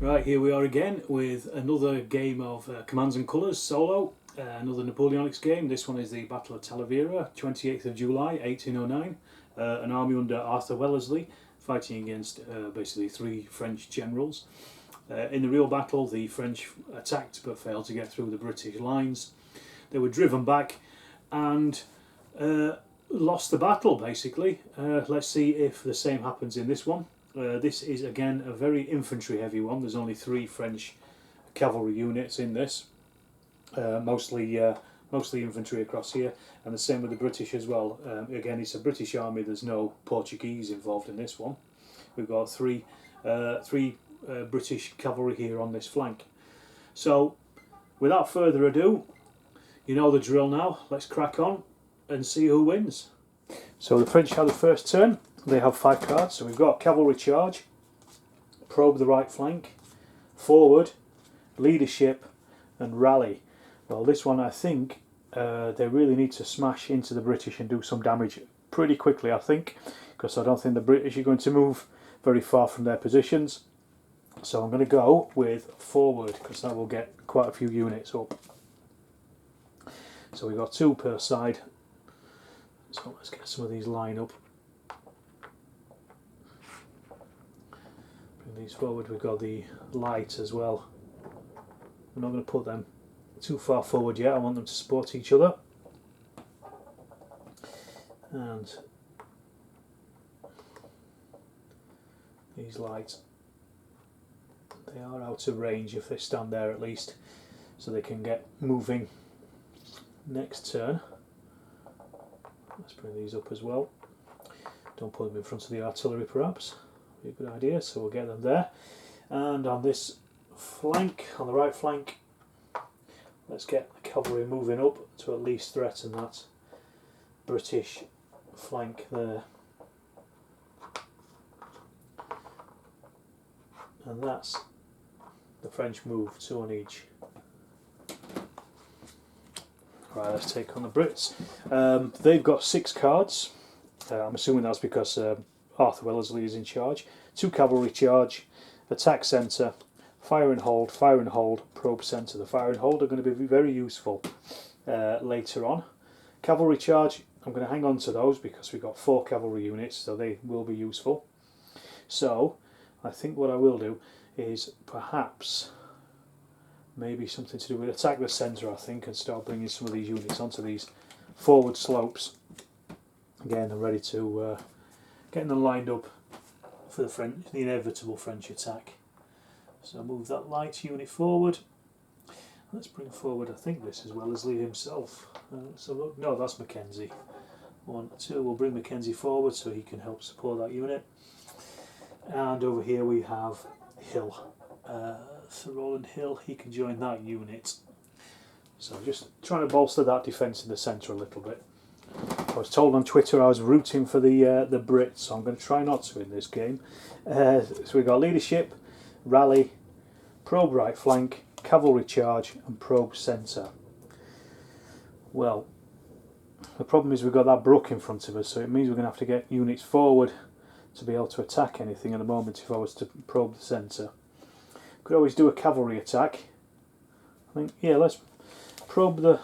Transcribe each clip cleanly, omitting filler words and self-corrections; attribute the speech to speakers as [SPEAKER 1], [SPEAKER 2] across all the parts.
[SPEAKER 1] Right, here we are again with another game of Commands and Colours solo, another Napoleonics game. This one is the Battle of Talavera, 28th of July 1809. An army under Arthur Wellesley fighting against basically three French generals. In the real battle, the French attacked but failed to get through the British lines. They were driven back and lost the battle, basically. Let's see if the same happens in this one. This is again a very infantry heavy one. There's only three French cavalry units in this, mostly infantry across here, and the same with the British as well. Again, it's a British army. There's no Portuguese involved in this one. We've got three British cavalry here on this flank. So, without further ado, you know the drill now. Let's crack on and see who wins. So the French have the first turn. They have 5 cards, so we've got cavalry charge, probe the right flank, forward, leadership and rally. Well, this one I think they really need to smash into the British and do some damage pretty quickly, I think, because I don't think the British are going to move very far from their positions. So I'm going to go with forward, because that will get quite a few units up. So we've got 2 per side, so let's get some of these line up. These forward. We've got the light as well. I'm not going to put them too far forward yet. I want them to support each other. And these lights, they are out of range if they stand there at least, so they can get moving next turn. Let's bring these up as well. Don't put them in front of the artillery perhaps. A good idea, so we'll get them there. And on this flank, on the right flank, let's get the cavalry moving up to at least threaten that British flank there. And that's the French move, 2 on each. Right, let's take on the Brits. They've got 6 cards. I'm assuming that's because Arthur Wellesley is in charge. 2 cavalry charge, attack centre, fire and hold, probe centre. The fire and hold are going to be very useful later on. Cavalry charge, I'm going to hang on to those because we've got 4 cavalry units, so they will be useful. So I think what I will do is perhaps maybe something to do with attack the centre, I think, and start bringing some of these units onto these forward slopes. Again, I'm ready to getting them lined up for the inevitable French attack. So move that light unit forward. Let's bring forward, I think this is Wellesley himself. So look, no, that's Mackenzie. 1, 2, we'll bring Mackenzie forward so he can help support that unit. And over here we have Hill. Sir Rowland Hill, he can join that unit. So just trying to bolster that defence in the centre a little bit. I was told on Twitter I was rooting for the Brits, so I'm going to try not to in this game. So we've got leadership, rally, probe right flank, cavalry charge and probe centre. Well, the problem is we've got that brook in front of us, so it means we're going to have to get units forward to be able to attack anything at the moment if I was to probe the centre. Could always do a cavalry attack. I think, yeah, let's probe the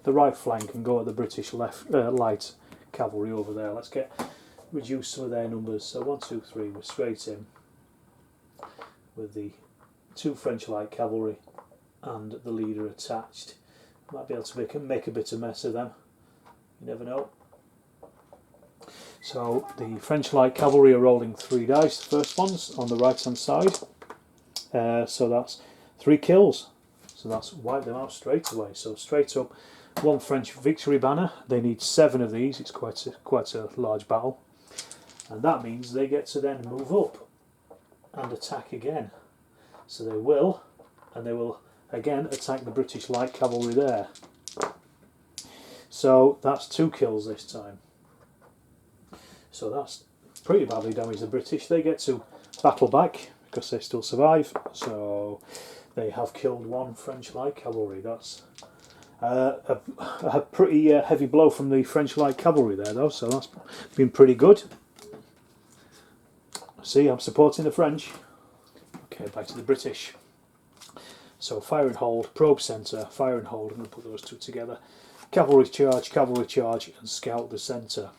[SPEAKER 1] right flank and go at the British light cavalry over there. Let's reduce some of their numbers. So 1, 2, 3, we're straight in with the 2 French light cavalry and the leader attached. Might be able to make a bit of mess of them. You never know. So the French light cavalry are rolling 3 dice, the first ones on the right hand side. So that's 3 kills. So that's wiped them out straight away. So straight up, 1 French victory banner. They need 7 of these. It's quite a large battle, and that means they get to then move up and attack again. So they will, and they will again attack the British light cavalry there. So that's 2 kills this time. So that's pretty badly damaged the British. They get to battle back because they still survive. So they have killed 1 French light cavalry. That's a pretty heavy blow from the French light cavalry there though, so that's been pretty good. See, I'm supporting the French. Okay, Okay, back to the British. So fire and hold, probe centre, fire and hold. I'm going to put those two together. Cavalry charge, and scout the centre.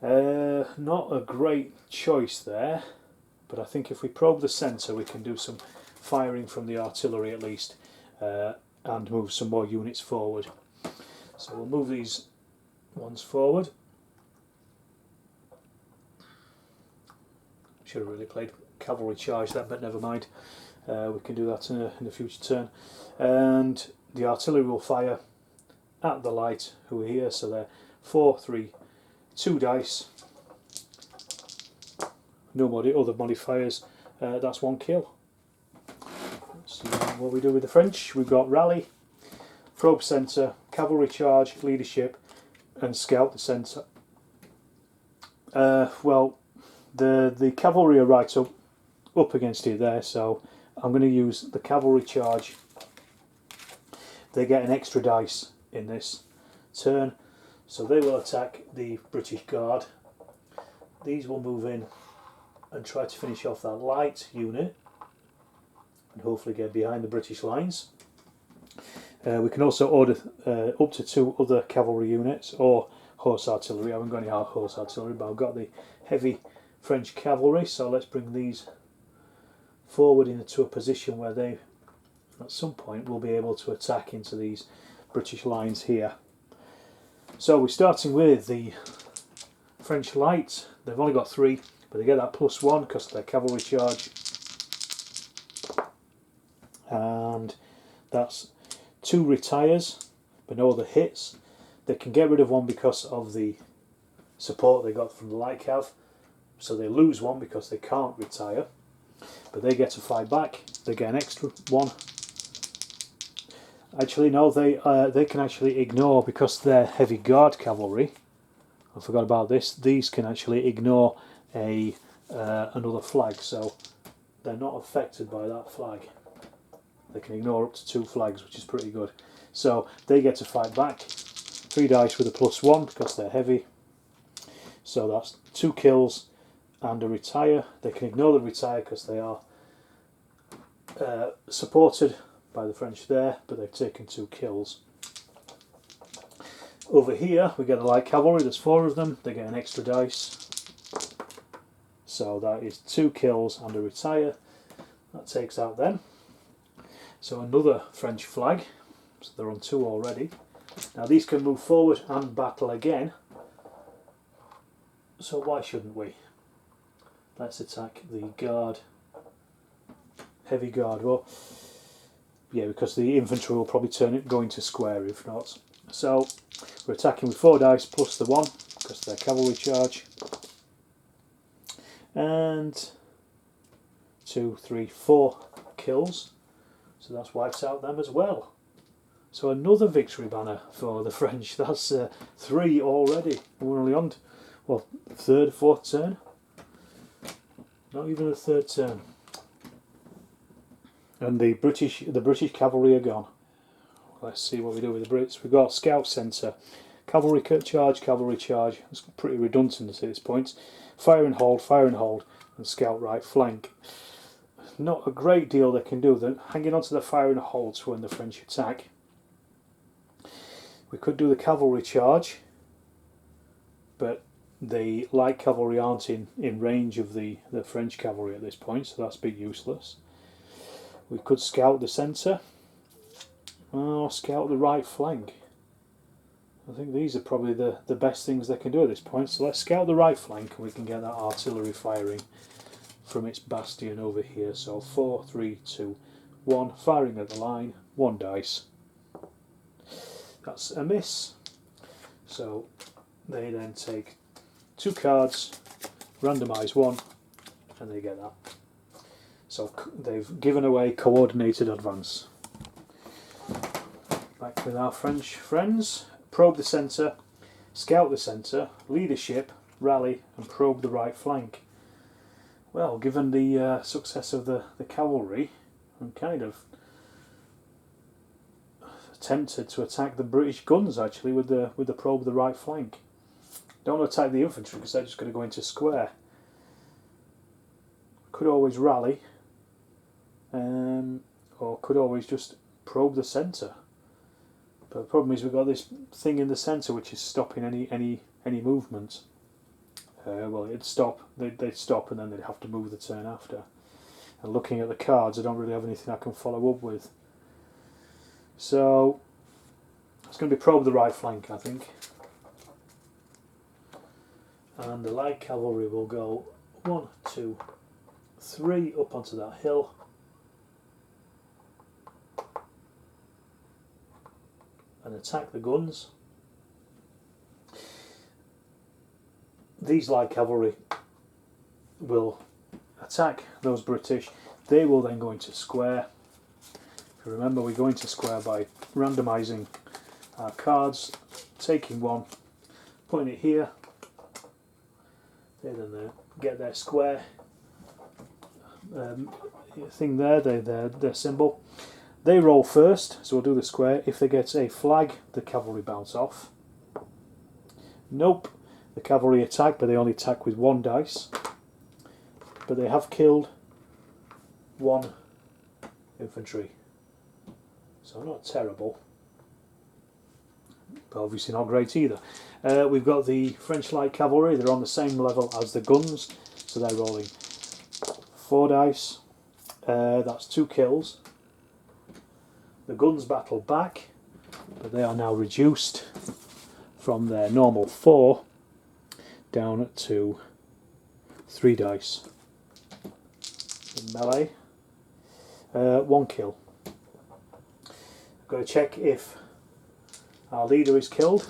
[SPEAKER 1] Not a great choice there, but I think if we probe the centre we can do some firing from the artillery at least, and move some more units forward. So we'll move these ones forward. Should have really played cavalry charge then, but never mind. We can do that in a future turn. And the artillery will fire at the light who are here, so they're 4, 3, 2 dice. No other modifiers. That's 1 kill. Let's see what we do with the French. We've got rally, probe centre, cavalry charge, leadership, and scout the centre. Well, the cavalry are right up against it there, so I'm going to use the cavalry charge. They get an extra dice in this turn, so they will attack the British Guard. These will move in and try to finish off that light unit and hopefully get behind the British lines. We can also order up to 2 other cavalry units or horse artillery. I haven't got any horse artillery, but I've got the heavy French cavalry, so let's bring these forward into a position where they at some point will be able to attack into these British lines here. So we're starting with the French light. They've only got 3, but they get that +1 because of their cavalry charge, and that's 2 retires but no other hits. They can get rid of 1 because of the support they got from the light cav, so they lose 1 because they can't retire, but they get to fight back. They get an extra 1. Actually no, they can actually ignore, because they're heavy guard cavalry, I forgot about this, these can actually ignore another flag, so they're not affected by that flag. They can ignore up to 2 flags, which is pretty good. So they get to fight back. 3 dice with a +1 because they're heavy. So that's 2 kills and a retire. They can ignore the retire because they are supported by the French there, but they've taken 2 kills. Over here we get the light cavalry, there's 4 of them, they get an extra dice. So that is 2 kills and a retire. That takes out them. So another French flag, so they're on 2 already. Now these can move forward and battle again, so why shouldn't we? Let's attack the guard, heavy guard. Well, yeah, because the infantry will probably go into square if not. So we're attacking with 4 dice plus the 1 because they're cavalry charge, and 2, 3, 4 kills. So that's wipes out them as well. So another victory banner for the French. That's 3 already. We're only on, well, 3rd, 4th turn. Not even a 3rd turn. And the British cavalry are gone. Let's see what we do with the Brits. We've got scout centre, cavalry charge. It's pretty redundant at this point. Fire and hold, and scout right flank. Not a great deal they can do. They're hanging on to the fire and holds when the French attack. We could do the cavalry charge, but the light cavalry aren't in range of the French cavalry at this point, so that's a bit useless. We could scout the centre, or scout the right flank. I think these are probably the best things they can do at this point, so let's scout the right flank and we can get that artillery firing from its bastion over here. So 4, 3, 2, 1, firing at the line, 1 dice. That's a miss. So they then take 2 cards, randomise 1, and they get that. So they've given away coordinated advance. Back with our French friends. Probe the centre, scout the centre, leadership, rally, and probe the right flank. Well, given the success of the cavalry, I'm kind of tempted to attack the British guns actually with the probe the right flank. Don't want to attack the infantry because they're just going to go into square. Could always rally or could always just probe the centre. But the problem is we've got this thing in the centre which is stopping any movement. Well, it'd stop. They'd stop and then they'd have to move the turn after. And looking at the cards, I don't really have anything I can follow up with. So it's going to be probe the right flank, I think. And the light cavalry will go 1, 2, 3 up onto that hill. And attack the guns. These light cavalry will attack those British. They will then go into square. If you remember, we go into square by randomising our cards, taking one, putting it here. They then get their square thing there, their symbol. They roll first, so we'll do the square. If they get a flag, the cavalry bounce off. Nope, the cavalry attack, but they only attack with 1 dice. But they have killed 1 infantry. So not terrible, but obviously not great either. We've got the French light cavalry. They're on the same level as the guns, so they're rolling 4 dice. That's 2 kills. The guns battle back, but they are now reduced from their normal 4 down to 3 dice. In melee, 1 kill. I've got to check if our leader is killed.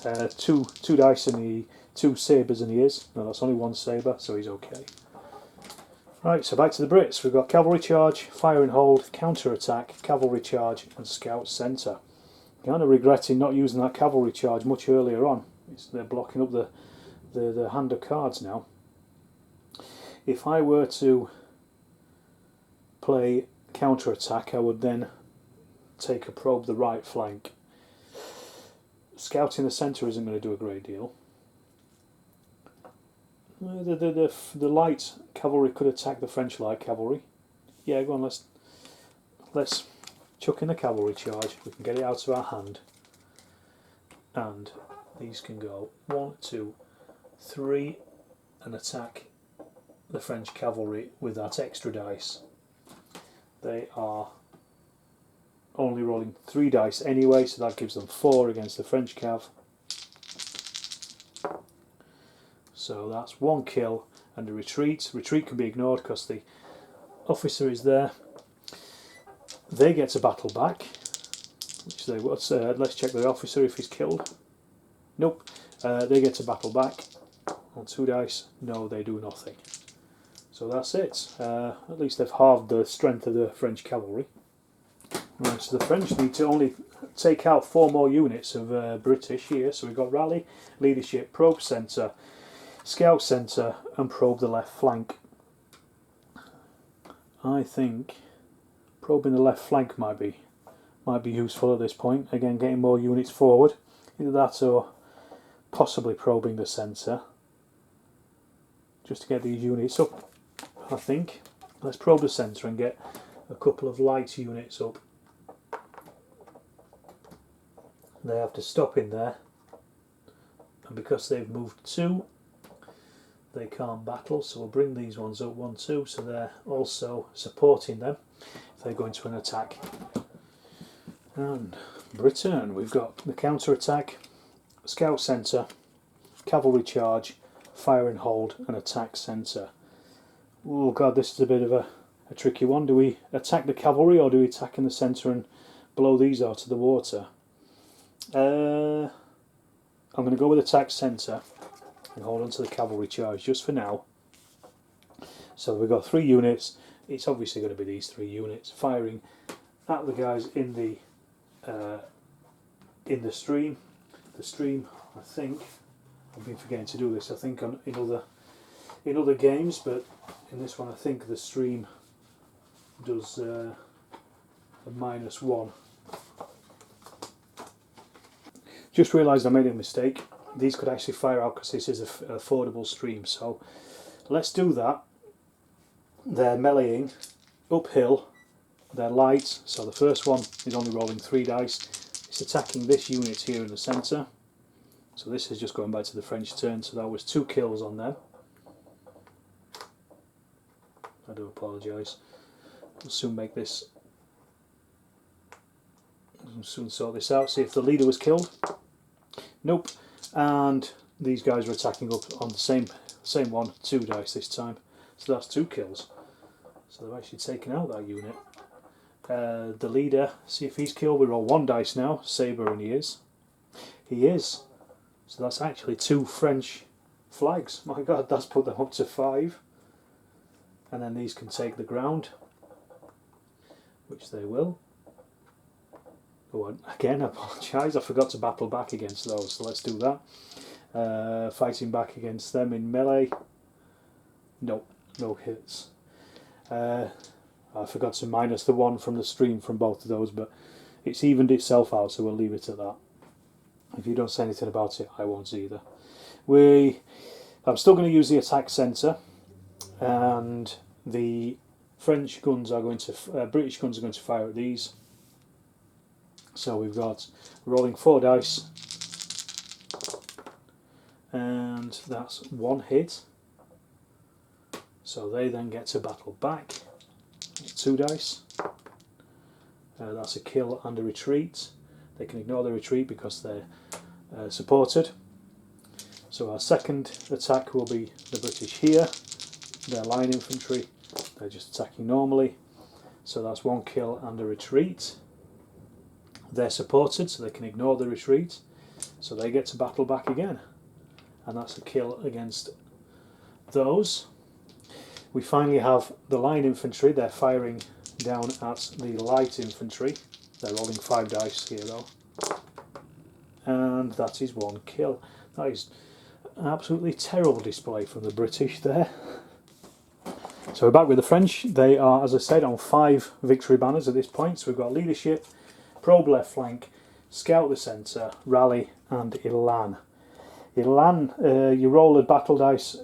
[SPEAKER 1] 2 dice and 2 sabres and he is. No, that's only 1 sabre, so he's okay. Right, so back to the Brits. We've got cavalry charge, fire and hold, counter attack, cavalry charge, and scout centre. Kind of regretting not using that cavalry charge much earlier on. They're blocking up the hand of cards now. If I were to play counter attack, I would then take a probe the right flank. Scouting the centre isn't going to do a great deal. The light cavalry could attack the French light cavalry. Yeah, go on, let's chuck in the cavalry charge. We can get it out of our hand. And these can go 1, 2, 3 and attack the French cavalry with that extra dice. They are only rolling 3 dice anyway, so that gives them 4 against the French cav. So that's 1 kill and a retreat. Retreat can be ignored because the officer is there. They get to battle back, which they would. Let's check the officer if he's killed. Nope. They get to battle back on 2 dice. No, they do nothing. So that's it. At least they've halved the strength of the French cavalry. Right, so the French need to only take out 4 more units of British here. So we've got rally, leadership, probe centre, scout centre, and probe the left flank. I think probing the left flank might be useful at this point. Again, getting more units forward. Either that or possibly probing the centre, just to get these units up. I think. Let's probe the centre and get a couple of light units up. They have to stop in there, and because they've moved 2, they can't battle, so we'll bring these ones up 1, 2, so they're also supporting them if they go into an attack. And Britain, we've got the counter attack, scout centre, cavalry charge, fire and hold, and attack centre. Oh god, this is a bit of a tricky one. Do we attack the cavalry or do we attack in the centre and blow these out of the water? I'm going to go with attack centre and hold on to the cavalry charge just for now. So we've got 3 units. It's obviously going to be these 3 units firing at the guys in the stream. The stream, I think, I've been forgetting to do this. I think in other games, but in this one I think the stream does a -1. Just realised I made a mistake. These could actually fire out because this is an affordable stream, so let's do that. They're meleeing uphill. They're light, so the first one is only rolling 3 dice. It's attacking this unit here in the centre. So this is just going back to the French turn, so that was 2 kills on them. I do apologise. We'll soon make this... We'll soon sort this out, see if the leader was killed. Nope. And these guys are attacking up on the same one, 2 dice this time. So that's 2 kills. So they've actually taken out that unit. The leader, see if he's killed. We roll 1 dice now, sabre, and he is. He is. So that's actually 2 French flags. My God, that's put them up to 5. And then these can take the ground, which they will. Oh, again, I apologise, I forgot to battle back against those, so let's do that. Fighting back against them in melee. No, no hits. I forgot to minus the 1 from the stream from both of those, but it's evened itself out, so we'll leave it at that. If you don't say anything about it, I won't either. I'm still going to use the attack centre, and the French guns are going to, British guns are going to fire at these. So we've got rolling 4 dice, and that's 1 hit. So they then get to battle back. 2 dice. That's a kill and a retreat. They can ignore the retreat because they're supported. So our second attack will be the British here. They're line infantry. They're just attacking normally. So that's 1 kill and a retreat. They're supported, so they can ignore the retreat. So they get to battle back again. And that's a kill against those. We finally have the line infantry. They're firing down at the light infantry. They're rolling 5 dice here though. And that is 1 kill. That is an absolutely terrible display from the British there. So we're back with the French. They are, as I said, on 5 victory banners at this point. So we've got leadership, probe left flank, scout the centre, rally and elan. Elan, you roll a battle dice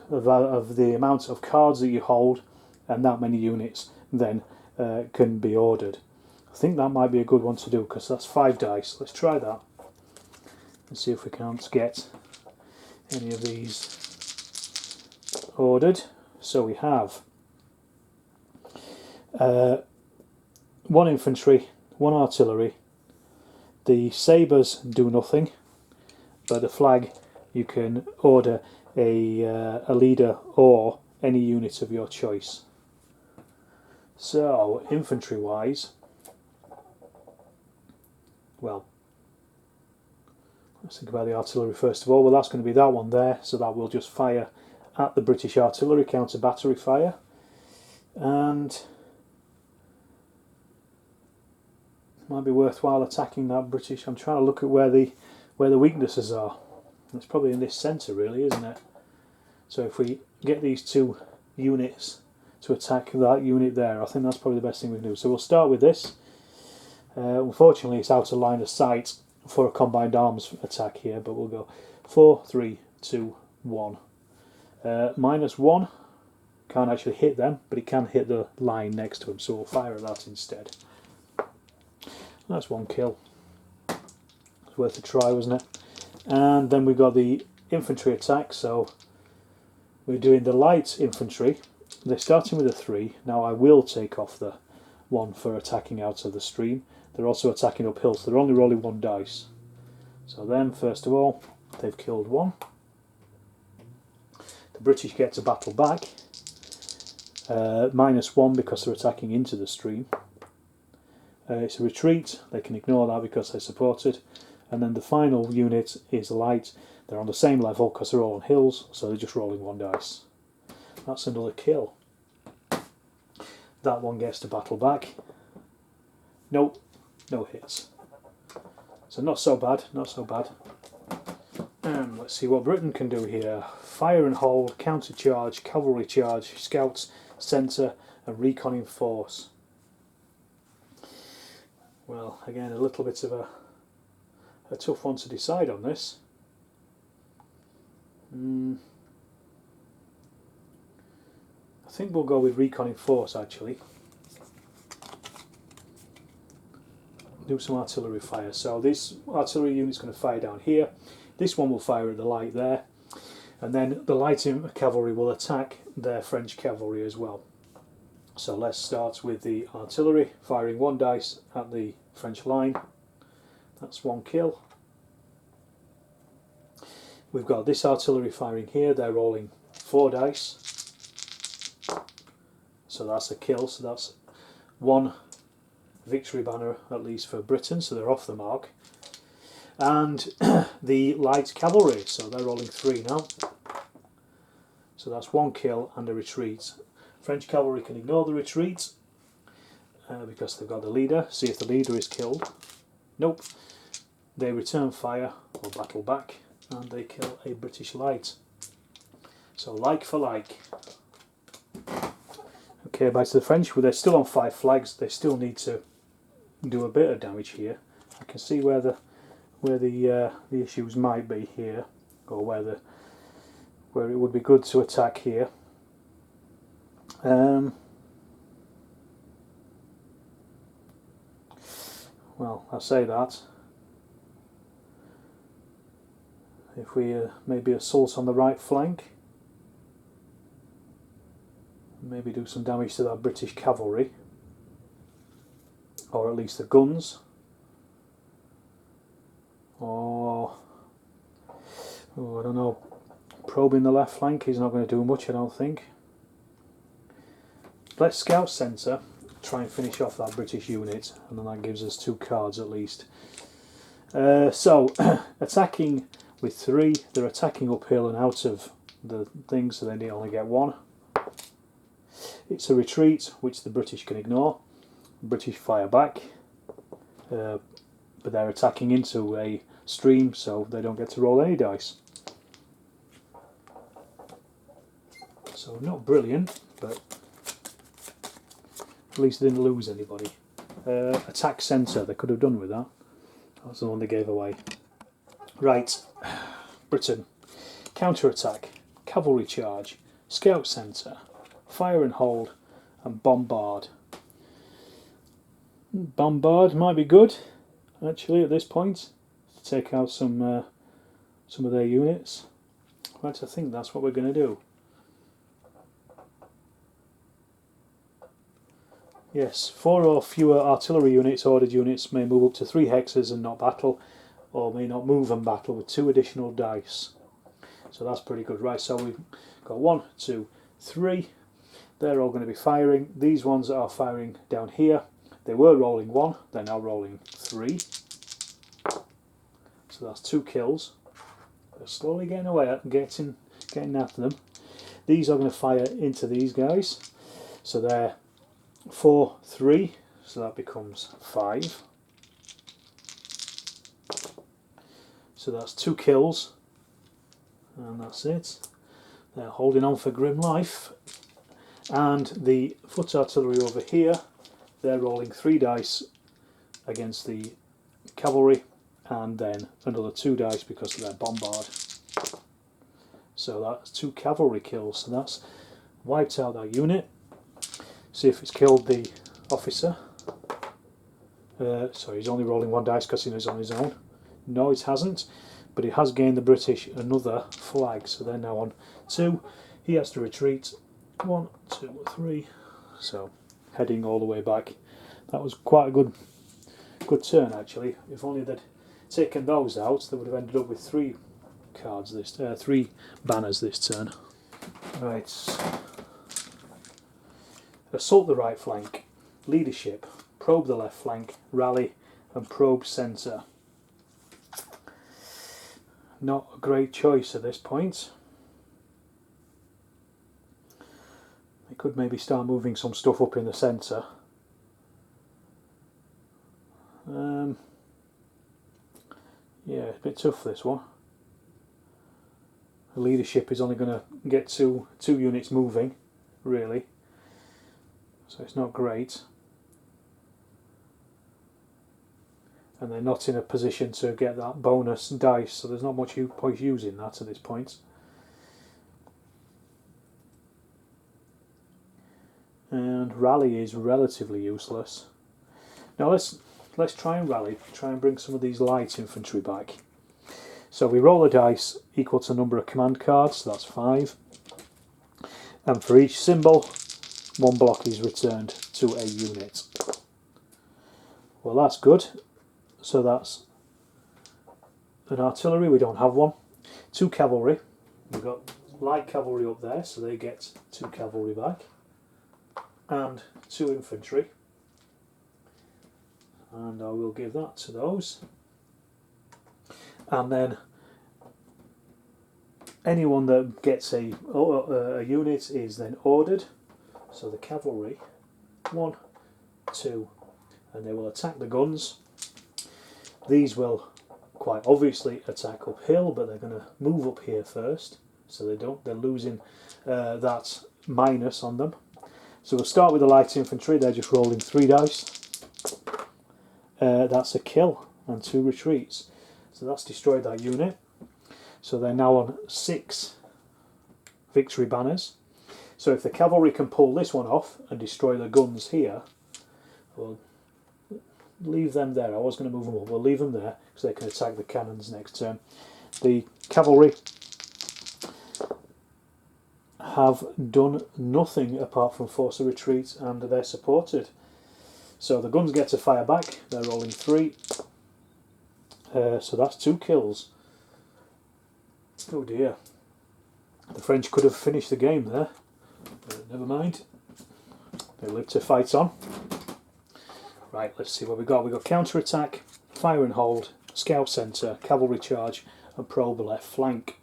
[SPEAKER 1] of the amount of cards that you hold, and that many units then can be ordered. I think that might be a good one to do because that's 5 dice. Let's try that and see if we can't get any of these ordered. So we have 1 infantry, 1 artillery. The sabres do nothing, but the flag you can order a leader or any unit of your choice. So infantry wise, well, let's think about the artillery first of all. Well, that's going to be that one there, so that will just fire at the British artillery, counter battery fire. And it might be worthwhile attacking that British. I'm trying to look at where the weaknesses are. It's probably in this centre really, isn't it? So if we get these 2 units to attack that unit there, I think that's probably the best thing we can do. So we'll start with this. Unfortunately it's out of line of sight for a combined arms attack here, but we'll go 4, 3, 2, 1. -1, can't actually hit them, but it can hit the line next to them, so we'll fire at that instead. That's 1 kill. It's worth a try, wasn't it? And then we've got the infantry attack, so we're doing the light infantry. They're starting with a 3. Now I will take off the 1 for attacking out of the stream. They're also attacking uphill, so they're only rolling 1 dice. So then, first of all, they've killed 1. The British get to battle back. -1 because they're attacking into the stream. It's a retreat. They can ignore that because they're supported. And then the final unit is light. They're on the same level because they're all on hills, so they're just rolling 1 dice. That's another kill. That one gets to battle back. Nope, no hits. So not so bad, not so bad. And let's see what Britain can do here. Fire and hold, counter charge, cavalry charge, scouts, centre and recon in force. Well, again, a little bit of a tough one to decide on this. I think we'll go with recon in force actually. Do some artillery fire. So this artillery unit's going to fire down here. This one will fire at the light there. And then the light cavalry will attack their French cavalry as well. So let's start with the artillery, firing 1 dice at the French line. That's 1 kill. We've got this artillery firing here, they're rolling 4 dice. So that's a kill, so that's 1 victory banner at least for Britain, so they're off the mark. And the light cavalry, so they're rolling 3 now. So that's 1 kill and a retreat. French cavalry can ignore the retreat because they've got the leader. See if the leader is killed. Nope. They return fire or battle back and they kill a British light. So like for like. Okay, back to the French. Well, they're still on 5 flags. They still need to do a bit of damage here. I can see where the issues might be here, or where it would be good to attack here. Well, I say that. If we maybe assault on the right flank, maybe do some damage to that British cavalry, or at least the guns, or I don't know, probing the left flank is not going to do much, I don't think. Let's scout centre, try and finish off that British unit, and then that gives us 2 cards at least. So attacking with 3, they're attacking uphill and out of the thing, so they only get 1. It's a retreat which the British can ignore. The British fire back, but they're attacking into a stream, so they don't get to roll any dice. So not brilliant, but at least they didn't lose anybody. Attack centre, they could have done with that. That's the one they gave away. Right, Britain. Counter-attack, cavalry charge, scout centre, fire and hold, and bombard. Bombard might be good, actually, at this point, to take out some of their units. Right, I think that's what we're going to do. Yes, 4 or fewer artillery units, ordered units, may move up to 3 hexes and not battle, or may not move and battle with 2 additional dice. So that's pretty good. Right, so we've got 1, 2, 3. They're all going to be firing. These ones are firing down here. They were rolling 1, they're now rolling 3. So that's 2 kills. They're slowly getting away, getting after them. These are going to fire into these guys. So they're 4, 3, so that becomes 5. So that's 2 kills, and that's it. They're holding on for grim life. And the foot artillery over here, they're rolling 3 dice against the cavalry, and then another 2 dice because of their bombard. So that's 2 cavalry kills, so that's wiped out that unit. See if it's killed the officer. Sorry, he's only rolling 1 dice because he was on his own. No, it hasn't, but it has gained the British another flag, so they're now on 2. He has to retreat. 1, 2, 3. So heading all the way back. That was quite a good turn actually. If only they'd taken those out, they would have ended up with 3 cards this 3 banners this turn. Right. Assault the right flank, leadership, probe the left flank, rally, and probe centre. Not a great choice at this point. They could maybe start moving some stuff up in the centre. Yeah, it's a bit tough this one. The leadership is only going to get two units moving, really. So it's not great. And they're not in a position to get that bonus dice, so there's not much point using that at this point. and rally is relatively useless. Now let's try and rally, try and bring some of these light infantry back. So we roll a dice equal to the number of command cards, so that's 5. And for each symbol, 1 block is returned to a unit. Well, that's good. So that's an artillery, we don't have one. 2 cavalry, we've got light cavalry up there, so they get 2 cavalry back. And 2 infantry. And I will give that to those. And then anyone that gets a unit is then ordered. So the cavalry, 1, 2, and they will attack the guns. These will quite obviously attack uphill, but they're going to move up here first, so they're losing that minus on them. So we'll start with the light infantry. They're just rolling 3 dice. That's a kill and 2 retreats. So that's destroyed that unit. So they're now on 6 victory banners. So if the cavalry can pull this one off and destroy the guns here, we'll leave them there. I was going to move them up. We'll leave them there because they can attack the cannons next turn. The cavalry have done nothing apart from force a retreat, and they're supported. So the guns get to fire back. They're rolling 3. So that's 2 kills. Oh dear. The French could have finished the game there. But never mind. They live to fight on. Right, let's see what we got. We've got counter attack, fire and hold, scout centre, cavalry charge, and probe left flank.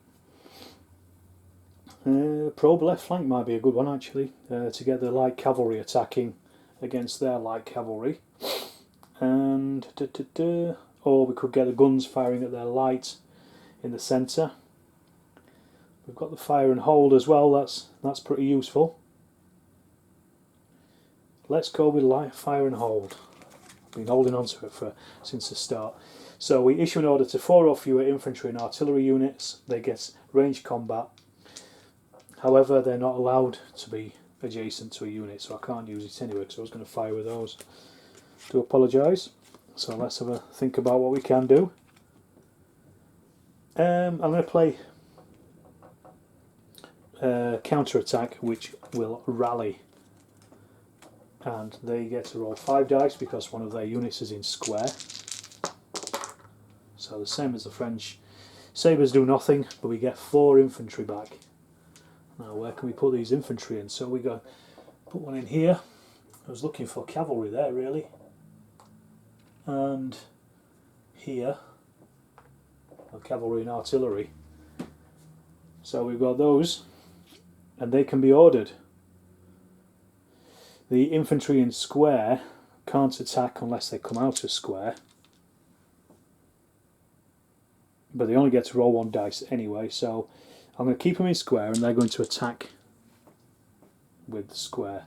[SPEAKER 1] Probe left flank might be a good one actually, to get the light cavalry attacking against their light cavalry. And or we could get the guns firing at their light in the centre. We've got the fire and hold as well, that's pretty useful. Let's go with light fire and hold. I've been holding on to it since the start. So we issue an order to 4 or fewer infantry and artillery units. They get ranged combat. However, they're not allowed to be adjacent to a unit, so I can't use it anyway because I was going to fire with those. Do apologise. So let's have a think about what we can do. I'm going to play counter attack, which will rally. And they get to roll 5 dice because one of their units is in square. So the same as the French. Sabres do nothing, but we get 4 infantry back. Now where can we put these infantry in? So we got put one in here. I was looking for cavalry there really. And here, cavalry and artillery. So we've got those, and they can be ordered. The infantry in square can't attack unless they come out of square. But they only get to roll 1 dice anyway, so I'm going to keep them in square and they're going to attack with the square.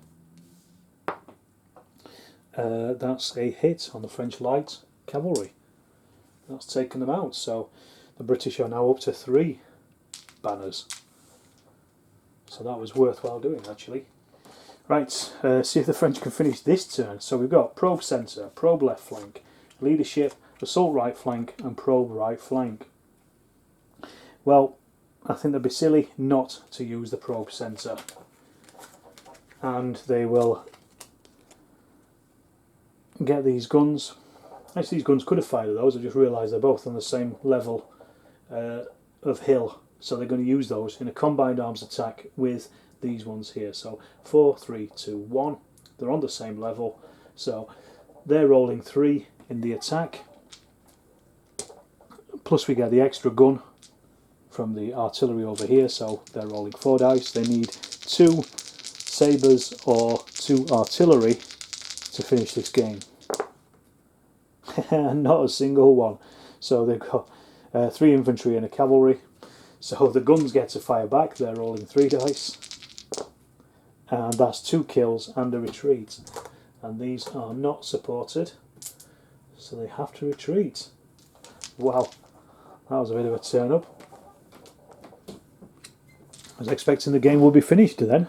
[SPEAKER 1] That's a hit on the French light cavalry. That's taken them out, so the British are now up to 3 banners. So that was worthwhile doing actually. Right, see if the French can finish this turn. So we've got probe centre, probe left flank, leadership, assault right flank and probe right flank. Well, I think they'd be silly not to use the probe centre. And they will get these guns. Actually, these guns could have fired those. I just realised they're both on the same level of hill. So they're going to use those in a combined arms attack with these ones here. So 4, 3, 2, 1. They're on the same level. So they're rolling 3 in the attack. Plus we get the extra gun from the artillery over here. So they're rolling 4 dice. They need 2 sabres or 2 artillery to finish this game. Not a single one. So they've got 3 infantry and a cavalry. So the guns get to fire back. They're rolling 3 dice. And that's 2 kills and a retreat. And these are not supported. So they have to retreat. Wow. That was a bit of a turn up. I was expecting the game would be finished then.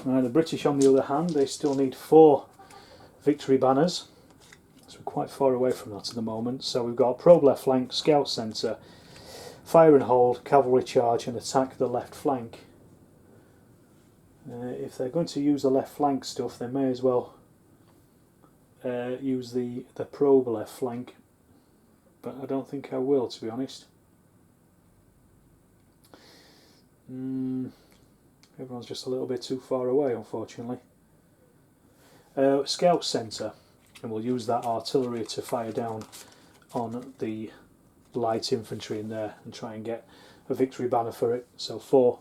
[SPEAKER 1] The British, on the other hand, they still need 4 victory banners. So we're quite far away from that at the moment. So we've got probe left flank, scout centre, fire and hold, cavalry charge, and attack the left flank. If they're going to use the left flank stuff, they may as well use the probe left flank, but I don't think I will, to be honest. Everyone's just a little bit too far away, unfortunately. Scout centre, and we'll use that artillery to fire down on the light infantry in there and try and get a victory banner for it. So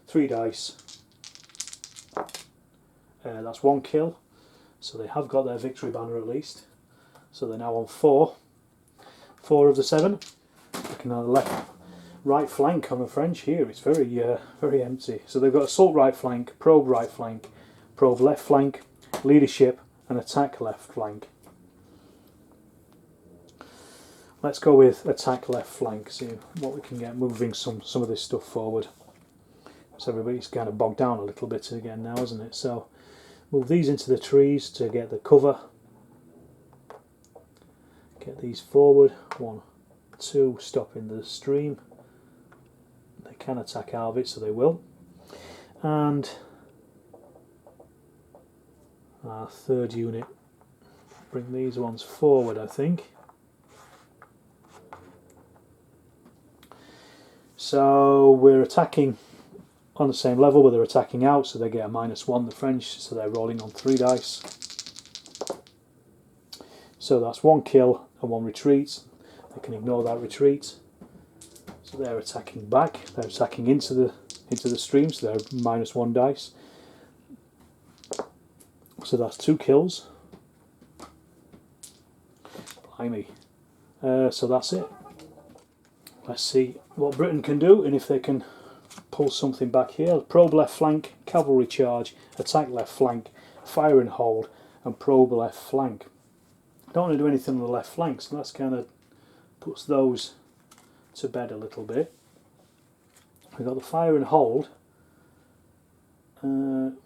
[SPEAKER 1] 3 dice. That's 1 kill, so they have got their victory banner at least. So they're now on 4 of the 7. Looking at the right flank on the French here, it's very empty. So they've got assault right flank, probe left flank, leadership, and attack left flank. Let's go with attack left flank, see what we can get moving some of this stuff forward. So everybody's kind of bogged down a little bit again now, isn't it? So move these into the trees to get the cover. Get these forward. 1, 2, stop in the stream. They can attack out of it, so they will. And our 3rd unit, bring these ones forward, I think. So we're attacking on the same level, but they're attacking out, so they get a -1, the French, so they're rolling on 3 dice. So that's 1 kill and 1 retreat. They can ignore that retreat. So they're attacking back, they're attacking into the stream, so they're -1 dice. So that's 2 kills. Blimey. So that's it. Let's see what Britain can do, and if they can pull something back here. Probe left flank, cavalry charge, attack left flank, fire and hold, and probe left flank. I don't want to do anything on the left flank, so that's kind of puts those to bed a little bit. We've got the fire and hold,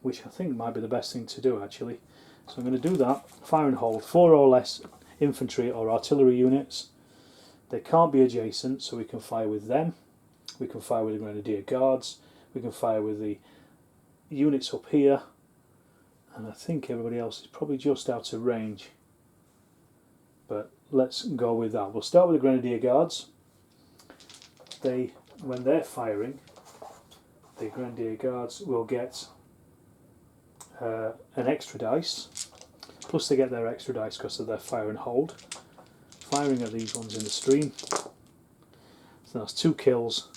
[SPEAKER 1] which I think might be the best thing to do actually. So I'm going to do that. Fire and hold, 4 or less infantry or artillery units. They can't be adjacent, so we can fire with them. We can fire with the Grenadier Guards. We can fire with the units up here. And I think everybody else is probably just out of range. But let's go with that. We'll start with the Grenadier Guards. When they're firing, the Grenadier Guards will get an extra dice. Plus they get their extra dice because of their fire and hold. Firing at these ones in the stream. So that's 2 kills.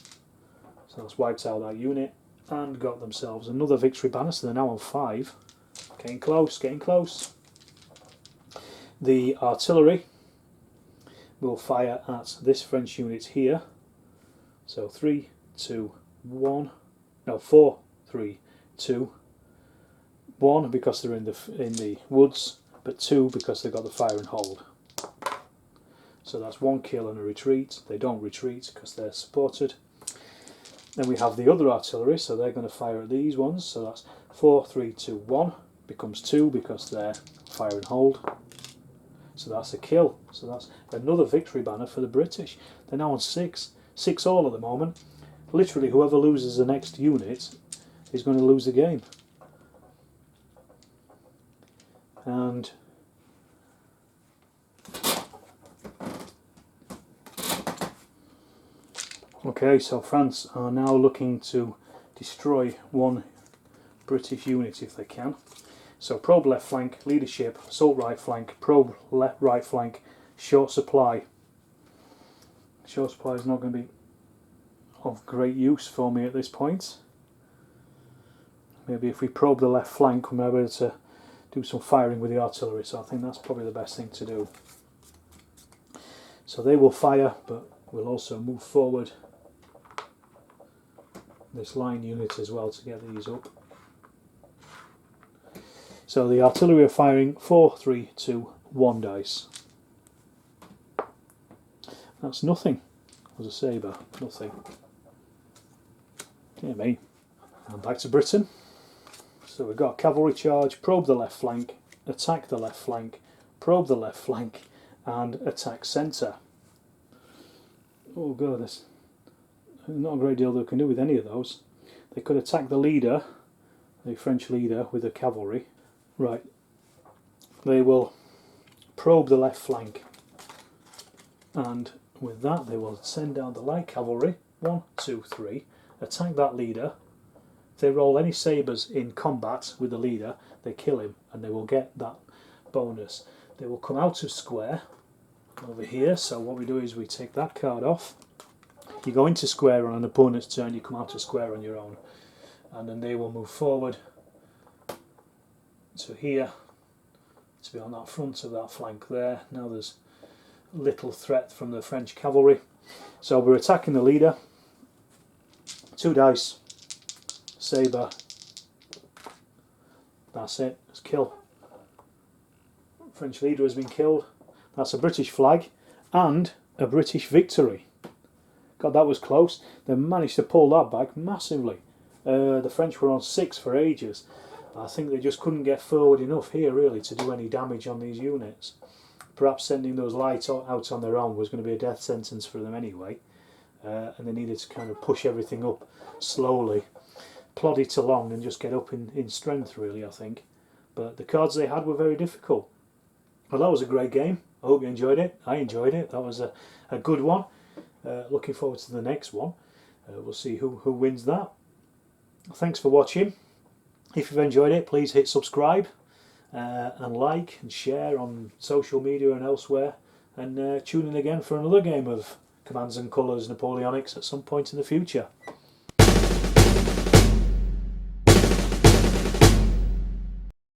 [SPEAKER 1] So that's wiped out that unit and got themselves another victory banner. So they're now on 5. Getting close, getting close. The artillery will fire at this French unit here. So 3, 2, 1. No, 4, 3, 2, 1 because they're in the woods, but 2 because they've got the fire and hold. So that's 1 kill and a retreat. They don't retreat because they're supported. Then we have the other artillery, so they're going to fire at these ones. So that's 4, 3, 2, 1. Becomes 2 because they're fire and hold. So that's a kill. So that's another victory banner for the British. They're now on 6. 6 all at the moment. Literally, whoever loses the next unit is going to lose the game. And okay, so France are now looking to destroy 1 British unit if they can. So probe left flank, leadership, assault right flank, probe left right flank, short supply. Short supply is not going to be of great use for me at this point. Maybe if we probe the left flank we might be able to do some firing with the artillery, so I think that's probably the best thing to do. So they will fire, but we'll also move forward this line unit as well to get these up. So the artillery are firing 4, 3, 2, 1 dice. That's nothing. Was a sabre, nothing. Dear me. And back to Britain. So we've got cavalry charge, probe the left flank, attack the left flank, probe the left flank, and attack centre. Oh god, there's not a great deal they can do with any of those. They could attack the leader, the French leader, with the cavalry. Right. They will probe the left flank, and with that they will send down the light cavalry. 1, 2, 3. Attack that leader. If they roll any sabres in combat with the leader, they kill him, and they will get that bonus. They will come out of square over here. So what we do is we take that card off. You go into square on an opponent's turn, you come out of square on your own, and then they will move forward to here to be on that front of that flank there. Now there's little threat from the French cavalry, so we're attacking the leader. 2 dice, sabre, that's it, let's kill. French leader has been killed. That's a British flag and a British victory. God, that was close. They managed to pull that back massively. The French were on 6 for ages. I think they just couldn't get forward enough here really to do any damage on these units. Perhaps sending those lights out on their own was going to be a death sentence for them anyway. And they needed to kind of push everything up slowly, plod it along and just get up in strength really, I think. But the cards they had were very difficult. Well, that was a great game. I hope you enjoyed it. I enjoyed it. That was a good one. Looking forward to the next one. We'll see who wins that. Thanks for watching. If you've enjoyed it, please hit subscribe and like and share on social media and elsewhere. And tune in again for another game of Commands and Colours Napoleonics at some point in the future.